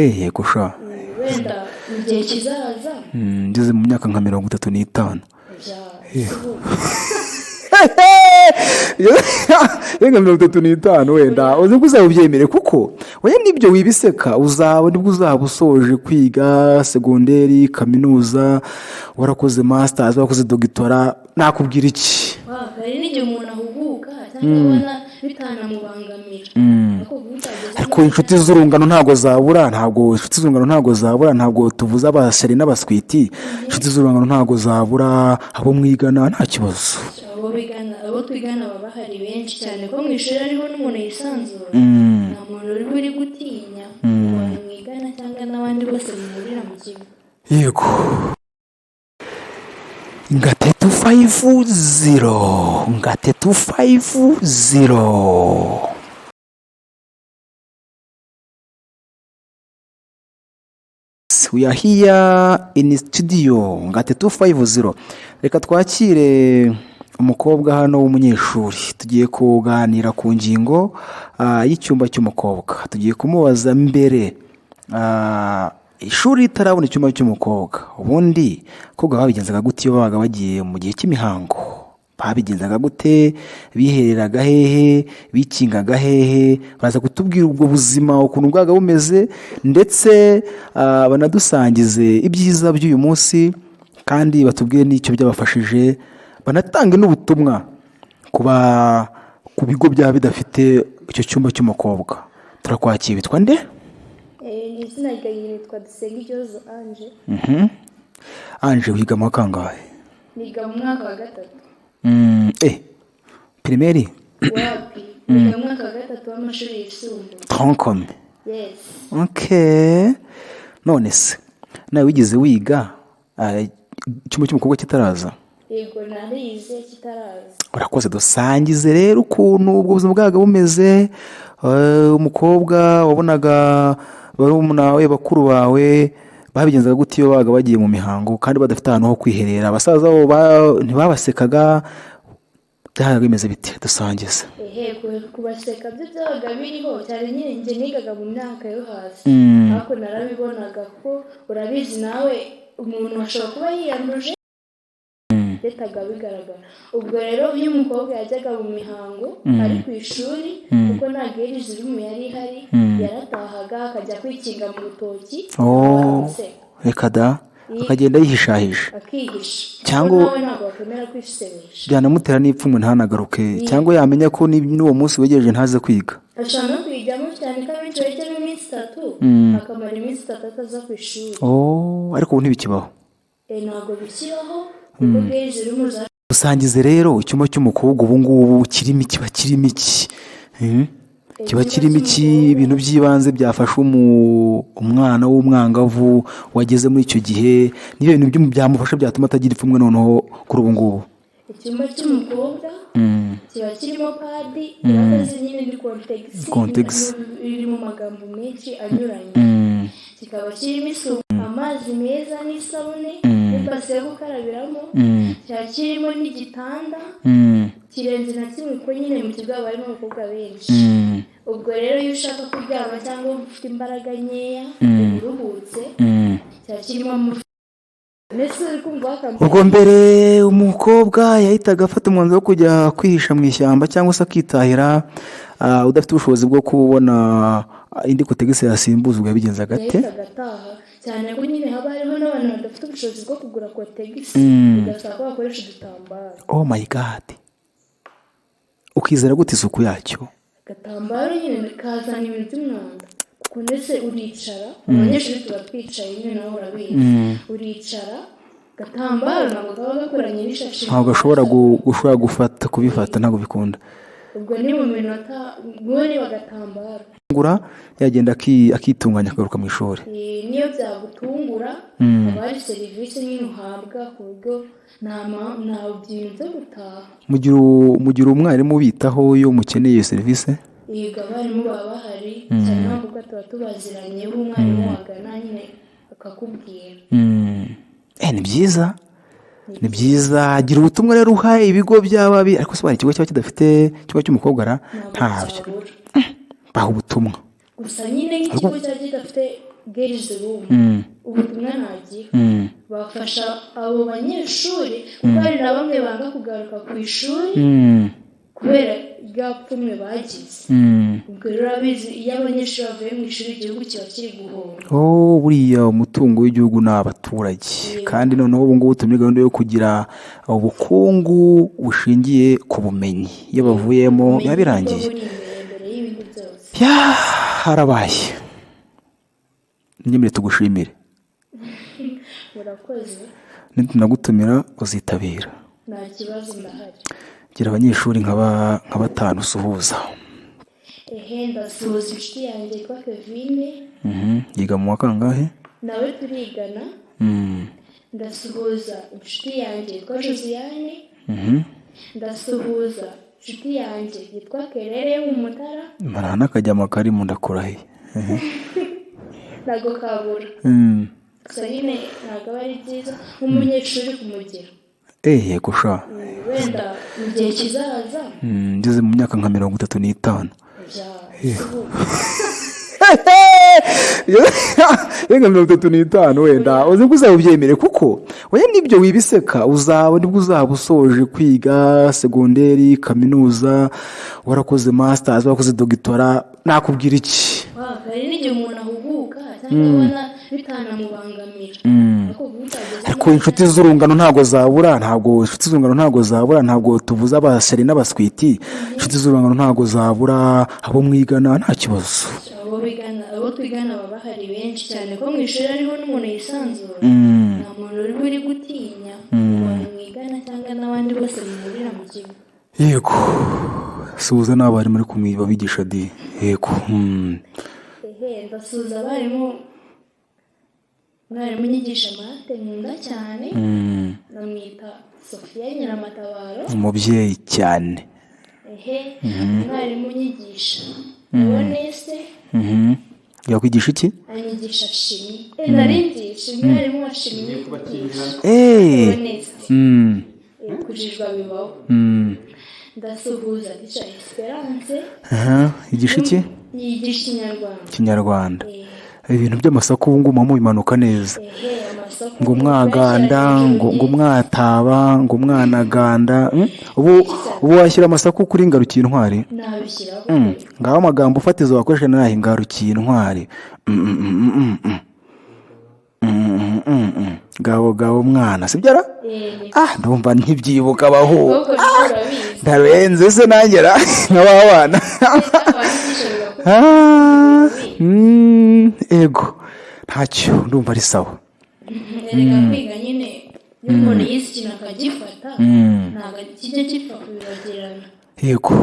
yego sha. wenda mu gihe kizaza Ngeze mu myaka nka 35. Yenga 35 wenda uzi ko uzabubyemere kuko oya nibyo wibiseka uzaba nibwo uzaba usoje kwiga segonderi kaminuza warakoze masters warakoze doctora nakubwira iki hari n'igihe umuntu ahuguka cyangwa abona bitanamubangamira ariko inshuti z'urungano ntago zabura ntabwo tuvuze abaseri n'abaswiti inshuti z'urungano ntago zabura abo mwigana nta kibazo abo twigana baba bahari benshi cyane ko mu ishuri ariho n'umuntu yisanzura nta muntu uri gutinya abantu mwigana cyangwa n'abandi bose muhurira mu kigo yego ngate 250 we are here in studio ngate 250 reka twakire umukobwa hano w'umunyeshuri tugiye kuganira ku ngingo y'icyumba cy'umukobwa tugiye kumubaza mbere ishuri ritarabona icyumba cy'umukobwa ubundi kobwa babigenzaga gute iyo babaga bagiye mu gihe cy'imihango babigenzaga gute bihereraga hehe bikingaga hehe baza kutubwira ubwo buzima ukuntu bwaga bumeze ndetse banadusangize ibyiza by'uyu munsi kandi batubwire n'icyo byabafashije banatanga n'ubutumwa ku bigo byaba bidafite icyo cyumba cy'umukobwa turakwakira bitwa nde izina ryanjye nitwa Dusengiyose Ange wiga mu kangahe niga mu mwaka wa 3 primaire wapi niga mu mwaka wa 3 w'amashuri yisumbuye troncome yes none se nawe wigeze wiga icyumba cy'umukobwa kitaraza yego narize kitaraza urakoze dusangize rero ukuntu ubwo buzima bwaga bumeze umukobwa wabonaga barumuna we bakuru bawe babigenzaga gute iyo baga bagiye mu mihango kandi badafite ahantu ho kwiherera abasaza bo ntibabasekaga byahaga bimeze biti dusangize kubaseka byo byabaga biriho cyane nyine njye nigaga mu myaka yo hasi ariko narabibonaga ko urabizi nawe umuntu ashobora kuba yiyanduje bitaga bigaragara ubwo rero iyo umukobwa yajyaga mu mihango ari ku ishuri kuko nta gerije iri yari ihari yaratahaga akajya kwikinga mu rutoki reka da akagenda yihishahisha akihisha cyangwa nawe ntabwo wakwemera kwisebesha byanamutera n'ipfunwe ntanagaruke cyangwa yamenya ko n'uwo munsi wegereje ntaze kwiga ashobora no kuyijyamo cyane ko abenshi bajyamo iminsi 3 akamara iminsi 3 ataza ku ishuri ariko ubu ntibikibaho ntabwo bikibaho kuko gerije iri mu dusangize rero icyumba cy'umukobwa ubu ngubu kirimo iki kiba kirimo iki ibintu by'ibanze byafasha umwana w'umwangavu wageze muri icyo gihe niyo bintu byamufasha byatuma atagira ipfunwe noneho kuri ubu ngubu icyumba cy'umukobwa kiba kirimo padi irakoze nyine ni context iri mu magambo menshi anyuranye kikaba kirimo isuku amazi meza n'isabune n'ibase yo gukarabiramo kiba kirimo n'igitanda kirenze na kimwe kuko nyine mu kigo haba harimo abakobwa benshi ubwo rero iyo ushaka kuryama cyangwa ufite imbaraga nkeya uruhutse kiba kirimo ubwo mbere umukobwa yahitaga afata umwanzuro wo kujya kwihisha mu ishyamba cyangwa se akitahira udafite ubushobozi bwo kubona indi kotegisi yasimbuzwa yabigenzaga ate cyane ko nyine haba hariho n'abantu badafite ubushobozi bwo kugura kotegisi ugasanga ko bakoresha udutambaro oh my god ukizera gute isuku yacyo agatambaro nyine kazana ibintu by'umwanda kuko ndetse uricara abanyeshuri tuba twicaye nyine nawe urabizi uricara agatambaro ntabwo kaba gakoranye n'ishashi ntabwo gashobora gufata kubifata ntabwo bikunda ubwo ni mu minota guhera bagatambaro ngura yagenda akitunganya akagaruka mu ishuri niyo byagutungura haba hari serivisi nyine uhabwa ku buryo nta bintu byo gutaha mugira umwarimu ubitaho iyo mukeneye iyo serivisi yego abarimu baba bahari cyane n'abakobwa tuba tubaziranye umwarimu wagana nyine akakubwira ni byiza gira ubutumwa rero uhaye ibigo byaba ariko se ikigo cyaba kidafite ikigo cy'umukobwa ntabyo baha ubutumwa gusa nyine nk'ikigo cyaba kidafite girls room ubutumwa nagira bafasha abo banyeshuri kuko hari na bamwe banga kugaruka ku ishuri kubera bwapfumwe bagize ubwo rero urabizi iyo abanyeshuri bavuye mu ishuri igihugu kiba kiri guhomba. Buriya umutungo w'igihugu ni abaturage kandi noneho ubu ngubu turi muri gahunda yo kugira ubukungu bushingiye ku bumenyi, iyo bavuyemo biba birangiye. Harabaye nyemere tugushimire. Murakoze. Nitunagutumira uzitabira. Nta kibazo ndahari. Gira abanyeshuri nka batanu usuhuza. Ndasuhuza inshuti yanjye yitwa Kevine. Yiga mu wa kangahe? Nawe turigana. Ndasuhuza inshuti yanjye yitwa Josiane. Ndasuhuza inshuti yanjye yitwa Kerere mu Mutara. Marana akajyama kari mu ndakurahiye. Ntago kabura. Gusa nyine ntabwo ari byiza nk'umunyeshuri kumugira. Yego sha. Wenda mu gihe kizaza. Ngeze mu myaka nka 35. Yenga 35 wenda uzi ko uzabyemere kuko oya nibyo wibiseka nibwo uzaba usoje kwiga segonderi, kaminuza, warakoze masters, warakoze doctora, nakubwira iki? Hari n'igihe umuntu ahuguka cyangwa abona bitanamubangamira. Ariko inshuti z'urungano ntago zabura, ntabwo tuvuza abaseri n'abaswiti. Inshuti z'urungano ntago zabura, abo mwigana nta kibazo. Abo twigana baba hari benshi cyane ko mu ishuri ariho n'umuntu yisanzura. Nta muntu uri gutinya abantu mwigana cyangwa n'abandi bose muhurira mu kigo. Yego. Suza n'abari muri kumwiba bigisha di. Yego. Ndasuhuza abarimu. Mwarimu nyigisha mate nkunda cyane. Namwita Sofia Nyiramatabaro. Umubyeyi cyane. Mwarimu nyigisha Bonese. Yakwigisha iki? Anyigisha shimi. Naringisha mwarimu wa shimi. Kujijwa bibaho. Ndasuhuza Teacher Esperance. Yigisha iki? Yigisha Kinyarwanda. Ibintu by'amasaku ubu ngubu mu bimanuka neza. Ngo mwaganda, ngo mwataba, ngo mwanaganda. Ubu washyira amasaku kuri ngarukiye intwari? Nabishyiraho. Ngaho amagambo ufatizo wakoresha nahi ngarukiye intwari. Gabo mwana sibyara? Ndumva ntibyibuka baho. Ndarenze se nangera nk'abana. Ego ntacyo ndumva ari sawa. Erega kwiga nyine iyo umuntu yize ikintu akagifata ntabwo kijya gipfa kubibagirana. Yego.